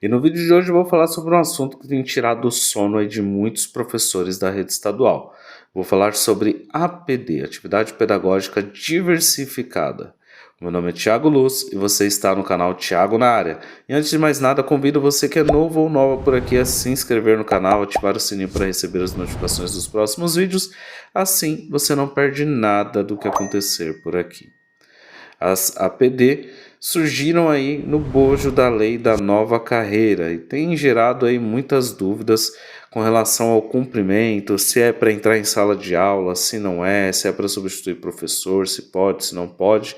E no vídeo de hoje eu vou falar sobre um assunto que tem tirado o sono aí de muitos professores da rede estadual. Vou falar sobre APD, Atividade Pedagógica Diversificada. Meu nome é Thiago Luz e você está no canal Thiago na Área. E antes de mais nada, convido você que é novo ou nova por aqui a se inscrever no canal, ativar o sininho para receber as notificações dos próximos vídeos. Assim você não perde nada do que acontecer por aqui. As APD surgiram aí no bojo da lei da nova carreira e têm gerado aí muitas dúvidas com relação ao cumprimento, se é para entrar em sala de aula, se não é, se é para substituir professor, se pode, se não pode.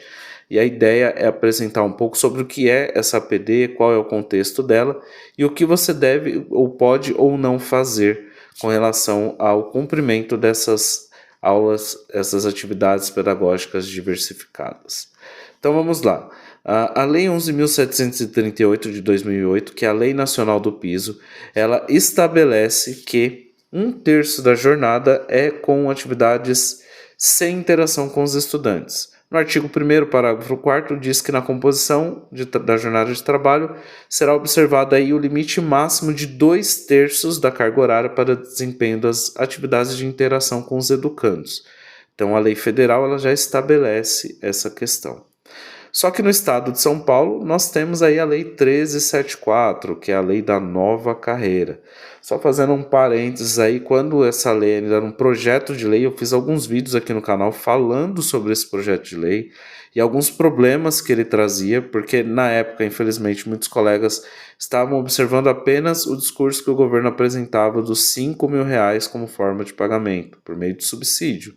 E a ideia é apresentar um pouco sobre o que é essa APD, qual é o contexto dela e o que você deve ou pode ou não fazer com relação ao cumprimento dessas aulas, essas atividades pedagógicas diversificadas. Então vamos lá. A Lei 11.738 de 2008, que é a Lei Nacional do Piso, ela estabelece que 1/3 da jornada é com atividades sem interação com os estudantes. No artigo 1º, parágrafo 4º, diz que na composição da jornada de trabalho será observado aí o limite máximo de 2/3 da carga horária para desempenho das atividades de interação com os educandos. Então a lei federal ela já estabelece essa questão. Só que no estado de São Paulo nós temos aí a Lei 1374, que é a lei da nova carreira. Só fazendo um parênteses aí, quando essa lei ainda era um projeto de lei, eu fiz alguns vídeos aqui no canal falando sobre esse projeto de lei e alguns problemas que ele trazia, porque na época, infelizmente, muitos colegas estavam observando apenas o discurso que o governo apresentava dos R$ 5.000 como forma de pagamento, por meio de subsídio.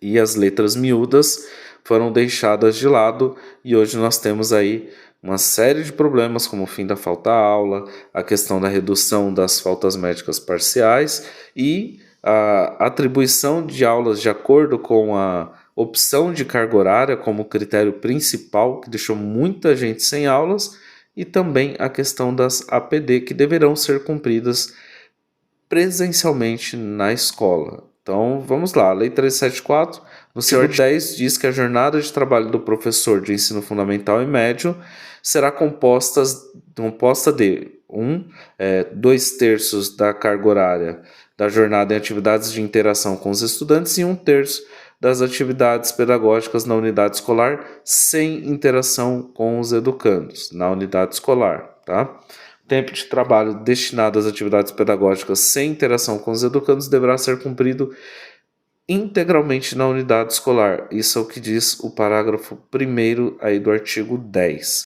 E as letras miúdas foram deixadas de lado e hoje nós temos aí uma série de problemas como o fim da falta-aula, a questão da redução das faltas médicas parciais e a atribuição de aulas de acordo com a opção de carga horária como critério principal, que deixou muita gente sem aulas, e também a questão das APD, que deverão ser cumpridas presencialmente na escola. Então vamos lá, Lei 1374, no seu artigo 10 diz que a jornada de trabalho do professor de ensino fundamental e médio será composta de 2/3 da carga horária da jornada em atividades de interação com os estudantes e 1/3 das atividades pedagógicas na unidade escolar sem interação com os educandos, na unidade escolar, tá? Tempo de trabalho destinado às atividades pedagógicas sem interação com os educandos deverá ser cumprido integralmente na unidade escolar. Isso é o que diz o parágrafo 1º aí do artigo 10.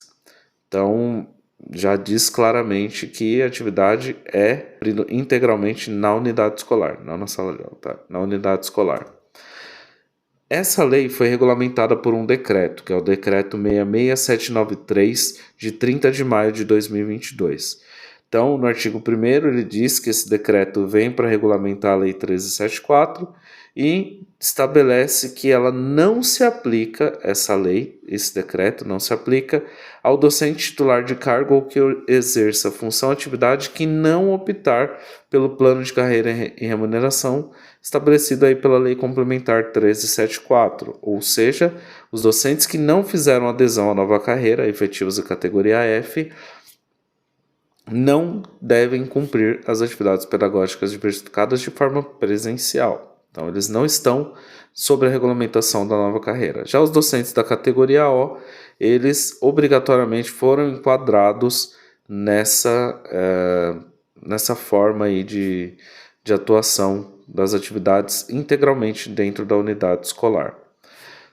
Então, já diz claramente que a atividade é integralmente na unidade escolar, não na sala de aula, tá? Na unidade escolar. Essa lei foi regulamentada por um decreto, que é o Decreto 66793, de 30 de maio de 2022. Então, no artigo 1º, ele diz que esse decreto vem para regulamentar a Lei 1374 e estabelece que ela não se aplica, essa lei, esse decreto não se aplica ao docente titular de cargo ou que exerça função ou atividade que não optar pelo plano de carreira e remuneração estabelecido aí pela Lei Complementar 1374, ou seja, os docentes que não fizeram adesão à nova carreira, efetivos da categoria F, não devem cumprir as atividades pedagógicas diversificadas de forma presencial. Então, eles não estão sob a regulamentação da nova carreira. Já os docentes da categoria O, eles obrigatoriamente foram enquadrados nessa forma aí de atuação das atividades integralmente dentro da unidade escolar.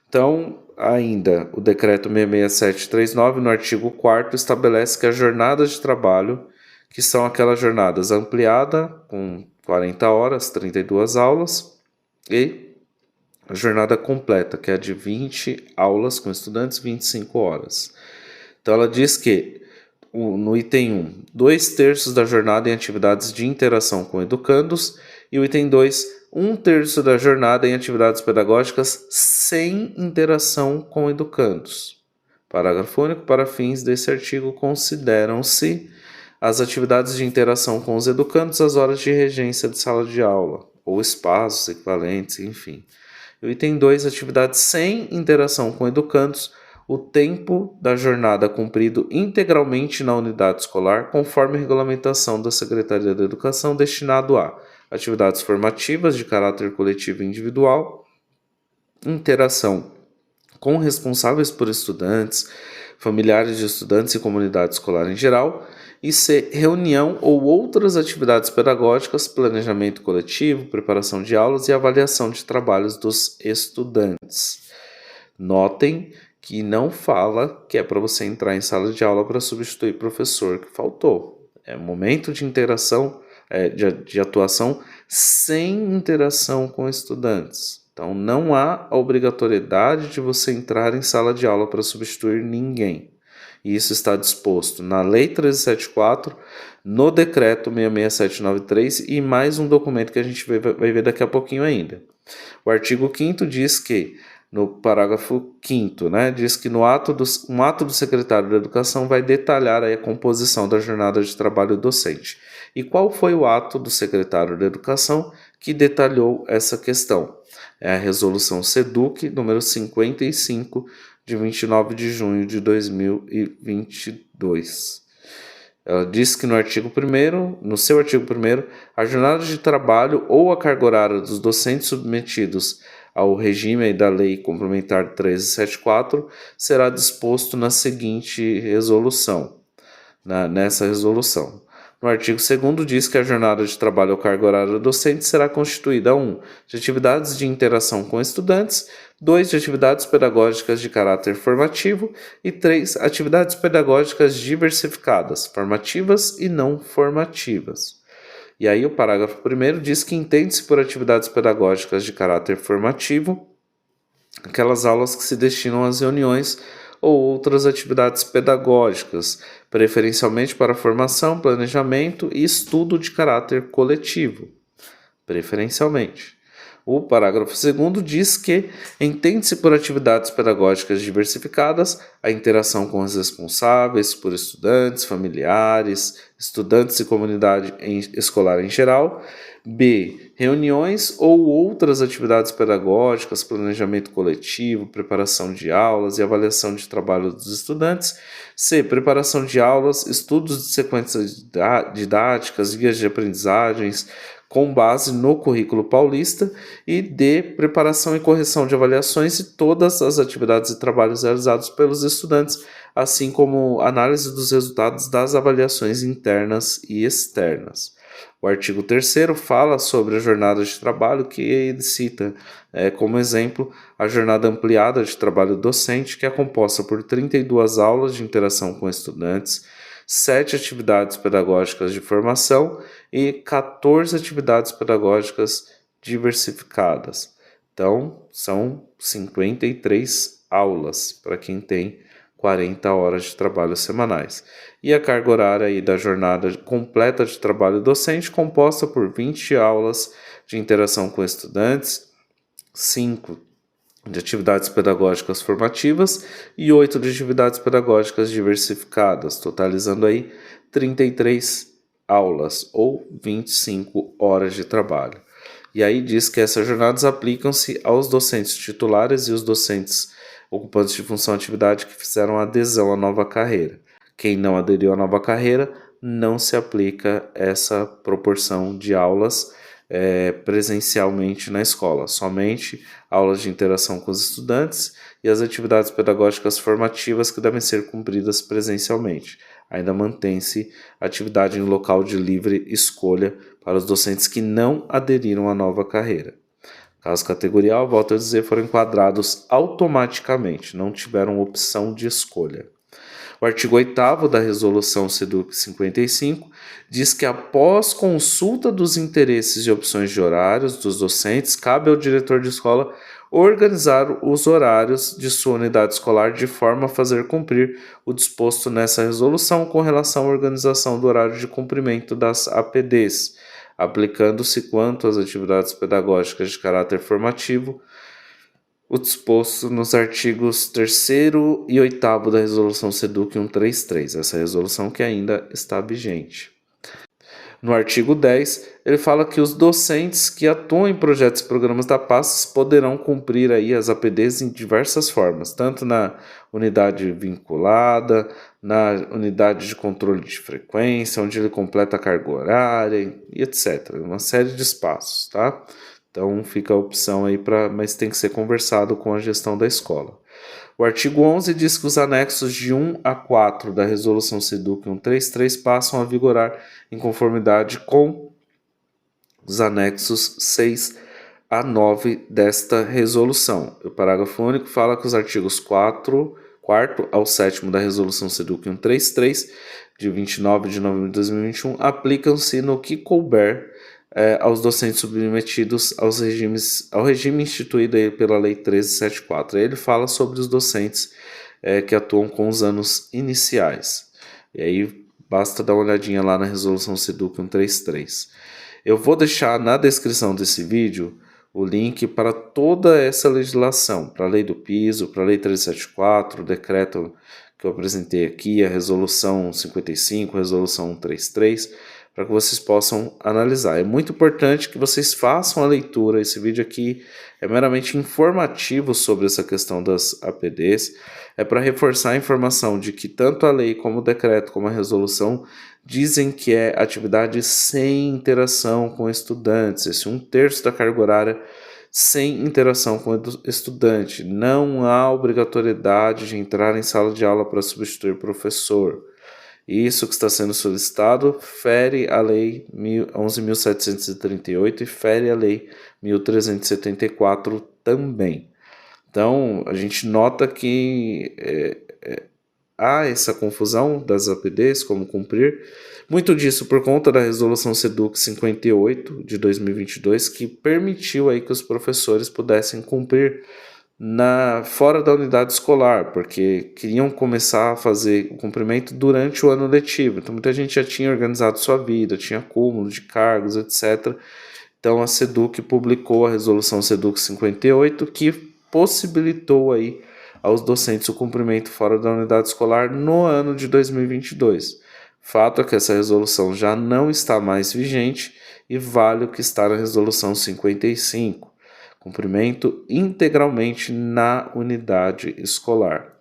Então, ainda, o decreto 66739, no artigo 4º, estabelece que as jornadas de trabalho, que são aquelas jornadas ampliada, com 40 horas, 32 aulas, e a jornada completa, que é de 20 aulas com estudantes, 25 horas. Então, ela diz que, no item 1, 2/3 da jornada em atividades de interação com educandos, e o item 2, 1/3 da jornada em atividades pedagógicas sem interação com educandos. Parágrafo único. Para fins desse artigo, consideram-se as atividades de interação com os educandos as horas de regência de sala de aula, ou espaços equivalentes, enfim. E o item 2, atividades sem interação com educandos, o tempo da jornada cumprido integralmente na unidade escolar, conforme a regulamentação da Secretaria da Educação, destinado a atividades formativas de caráter coletivo e individual, interação com responsáveis por estudantes, familiares de estudantes e comunidade escolar em geral, e C, reunião ou outras atividades pedagógicas, planejamento coletivo, preparação de aulas e avaliação de trabalhos dos estudantes. Notem que não fala que é para você entrar em sala de aula para substituir professor que faltou. É momento de interação, de atuação sem interação com estudantes. Então, não há a obrigatoriedade de você entrar em sala de aula para substituir ninguém. E isso está disposto na Lei 1374, no Decreto 66793 e mais um documento que a gente vai ver daqui a pouquinho ainda. O artigo 5º diz que, no parágrafo 5º, diz que um ato do secretário da Educação vai detalhar aí a composição da jornada de trabalho docente. E qual foi o ato do secretário da Educação que detalhou essa questão? É a Resolução SEDUC número 55, de 29 de junho de 2022. Ela diz que no seu artigo 1º, a jornada de trabalho ou a carga horária dos docentes submetidos ao regime da Lei Complementar 1374 será disposto na seguinte resolução, nessa resolução. No artigo 2º diz que a jornada de trabalho ou carga horária docente será constituída 1. De atividades de interação com estudantes, 2. De atividades pedagógicas de caráter formativo e 3. Atividades pedagógicas diversificadas, formativas e não formativas. E aí o parágrafo 1º diz que entende-se por atividades pedagógicas de caráter formativo aquelas aulas que se destinam às reuniões ou outras atividades pedagógicas, preferencialmente para formação, planejamento e estudo de caráter coletivo, preferencialmente. O parágrafo 2º diz que entende-se por atividades pedagógicas diversificadas a interação com os responsáveis por estudantes, familiares, estudantes e comunidade escolar em geral. B. Reuniões ou outras atividades pedagógicas, planejamento coletivo, preparação de aulas e avaliação de trabalho dos estudantes. C. Preparação de aulas, estudos de sequências didáticas, guias de aprendizagens, com base no currículo paulista, e D. Preparação e correção de avaliações e todas as atividades e trabalhos realizados pelos estudantes, assim como análise dos resultados das avaliações internas e externas. O artigo 3º fala sobre a jornada de trabalho, que ele cita como exemplo a jornada ampliada de trabalho docente, que é composta por 32 aulas de interação com estudantes, 7 atividades pedagógicas de formação e 14 atividades pedagógicas diversificadas. Então, são 53 aulas para quem tem 40 horas de trabalho semanais. E a carga horária aí da jornada completa de trabalho docente, composta por 20 aulas de interação com estudantes, 5 de atividades pedagógicas formativas e 8 de atividades pedagógicas diversificadas, totalizando aí 33 aulas ou 25 horas de trabalho. E aí diz que essas jornadas aplicam-se aos docentes titulares e os docentes ocupantes de função atividade que fizeram adesão à nova carreira. Quem não aderiu à nova carreira, não se aplica essa proporção de aulas presencialmente na escola, somente aulas de interação com os estudantes e as atividades pedagógicas formativas que devem ser cumpridas presencialmente. Ainda mantém-se atividade em local de livre escolha para os docentes que não aderiram à nova carreira. Caso categorial, volto a dizer, foram enquadrados automaticamente, não tiveram opção de escolha. O artigo 8º da Resolução SEDUC 55 diz que, após consulta dos interesses e opções de horários dos docentes, cabe ao diretor de escola organizar os horários de sua unidade escolar de forma a fazer cumprir o disposto nessa resolução com relação à organização do horário de cumprimento das APDs, aplicando-se quanto às atividades pedagógicas de caráter formativo, o disposto nos artigos 3º e 8º da Resolução SEDUC 133, essa resolução que ainda está vigente. No artigo 10, ele fala que os docentes que atuam em projetos e programas da paz poderão cumprir aí as APDs em diversas formas, tanto na unidade vinculada, na unidade de controle de frequência, onde ele completa a carga horária e etc. Uma série de espaços, tá? Então fica a opção aí mas tem que ser conversado com a gestão da escola. O artigo 11 diz que os anexos de 1 a 4 da Resolução SEDUC 133 passam a vigorar em conformidade com os anexos 6 a 9 desta resolução. O parágrafo único fala que os artigos 4º ao 7º da Resolução SEDUC 133, de 29 de novembro de 2021, aplicam-se no que couber aos docentes submetidos ao regime instituído pela Lei 1374. Aí ele fala sobre os docentes que atuam com os anos iniciais. E aí basta dar uma olhadinha lá na Resolução SEDUC 133. Eu vou deixar na descrição desse vídeo o link para toda essa legislação, para a Lei do Piso, para a Lei 1374, o decreto que eu apresentei aqui, a Resolução 55, a Resolução 133, para que vocês possam analisar. É muito importante que vocês façam a leitura. Esse vídeo aqui é meramente informativo sobre essa questão das APDs. É para reforçar a informação de que tanto a lei como o decreto, como a resolução, dizem que é atividade sem interação com estudantes. Esse 1/3 da carga horária sem interação com o estudante. Não há obrigatoriedade de entrar em sala de aula para substituir professor. Isso que está sendo solicitado fere a Lei 11.738 e fere a Lei 1.374 também. Então, a gente nota que há essa confusão das APDs, como cumprir. Muito disso por conta da Resolução SEDUC 58 de 2022, que permitiu aí que os professores pudessem cumprir fora da unidade escolar, porque queriam começar a fazer o cumprimento durante o ano letivo. Então muita gente já tinha organizado sua vida, tinha acúmulo de cargos, etc. Então a SEDUC publicou a resolução SEDUC 58, que possibilitou aí aos docentes o cumprimento fora da unidade escolar no ano de 2022. Fato é que essa resolução já não está mais vigente e vale o que está na resolução 55. Cumprimento integralmente na unidade escolar.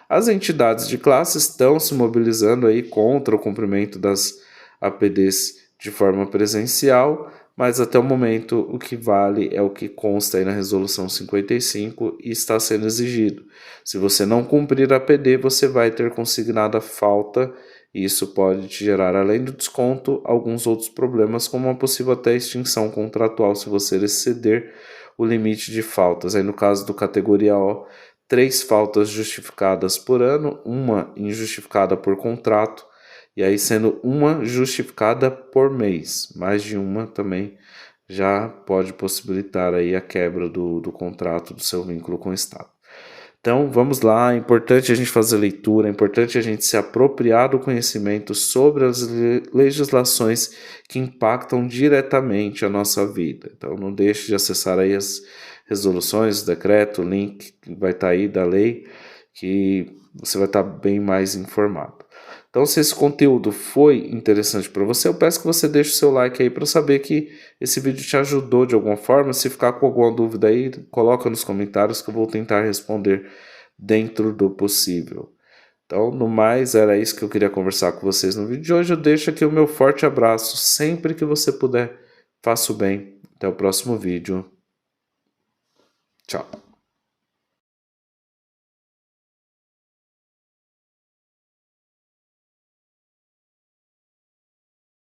As entidades de classe estão se mobilizando aí contra o cumprimento das APDs de forma presencial, mas até o momento o que vale é o que consta aí na resolução 55 e está sendo exigido. Se você não cumprir a APD, você vai ter consignada falta e isso pode te gerar, além do desconto, alguns outros problemas, como uma possível até extinção contratual se você exceder o limite de faltas. Aí no caso do categoria O, 3 faltas justificadas por ano, uma injustificada por contrato, e aí sendo uma justificada por mês. Mais de uma também já pode possibilitar aí a quebra do contrato, do seu vínculo com o Estado. Então vamos lá, é importante a gente fazer leitura, é importante a gente se apropriar do conhecimento sobre as legislações que impactam diretamente a nossa vida. Então não deixe de acessar aí as resoluções, o decreto, o link que vai estar aí da lei, que você vai estar bem mais informado. Então, se esse conteúdo foi interessante para você, eu peço que você deixe o seu like aí para eu saber que esse vídeo te ajudou de alguma forma. Se ficar com alguma dúvida aí, coloca nos comentários que eu vou tentar responder dentro do possível. Então, no mais, era isso que eu queria conversar com vocês no vídeo de hoje. Eu deixo aqui o meu forte abraço. Sempre que você puder, faça o bem. Até o próximo vídeo. Tchau.